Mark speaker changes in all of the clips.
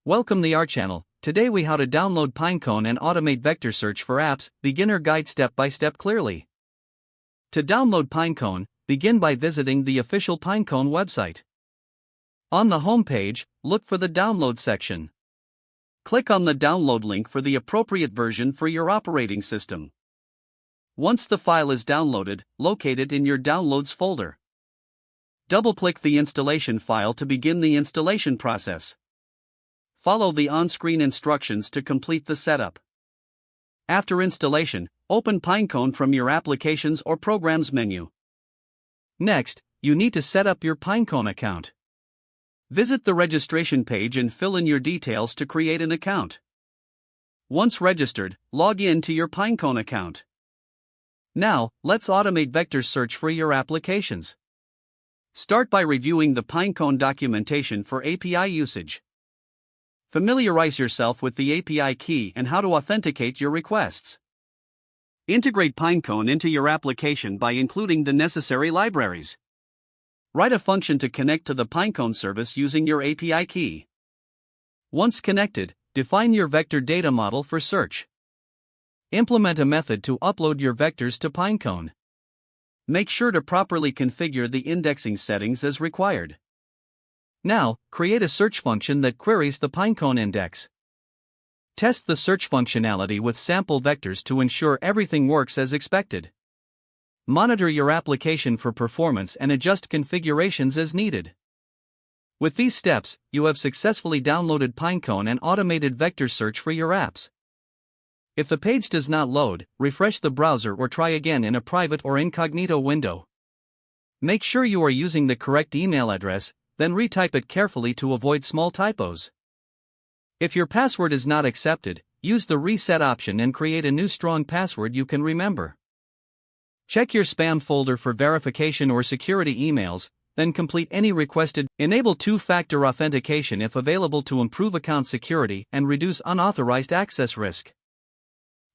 Speaker 1: Welcome to our channel. Today we how to download Pinecone and automate vector search for apps, beginner guide step by step clearly. To download Pinecone, begin by visiting the official Pinecone website. On the home page, look for the download section. Click on the download link for the appropriate version for your operating system. Once the file is downloaded, locate it in your downloads folder. Double-click the installation file to begin the installation process. Follow the on-screen instructions to complete the setup. After installation, open Pinecone from your Applications or Programs menu. Next, you need to set up your Pinecone account. Visit the registration page and fill in your details to create an account. Once registered, log in to your Pinecone account. Now, let's automate vector search for your applications. Start by reviewing the Pinecone documentation for API usage. Familiarize yourself with the API key and how to authenticate your requests. Integrate Pinecone into your application by including the necessary libraries. Write a function to connect to the Pinecone service using your API key. Once connected, define your vector data model for search. Implement a method to upload your vectors to Pinecone. Make sure to properly configure the indexing settings as required. Now, create a search function that queries the Pinecone index. Test the search functionality with sample vectors to ensure everything works as expected. Monitor your application for performance and adjust configurations as needed. With these steps, you have successfully downloaded Pinecone and automated vector search for your apps. If the page does not load, refresh the browser or try again in a private or incognito window. Make sure you are using the correct email address, then retype it carefully to avoid small typos. If your password is not accepted, use the reset option and create a new strong password you can remember. Check your spam folder for verification or security emails, then complete any requested. Enable two-factor authentication if available to improve account security and reduce unauthorized access risk.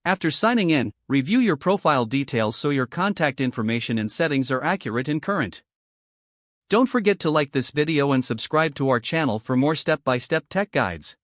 Speaker 1: After signing in, review your profile details so your contact information and settings are accurate and current. Don't forget to like this video and subscribe to our channel for more step-by-step tech guides.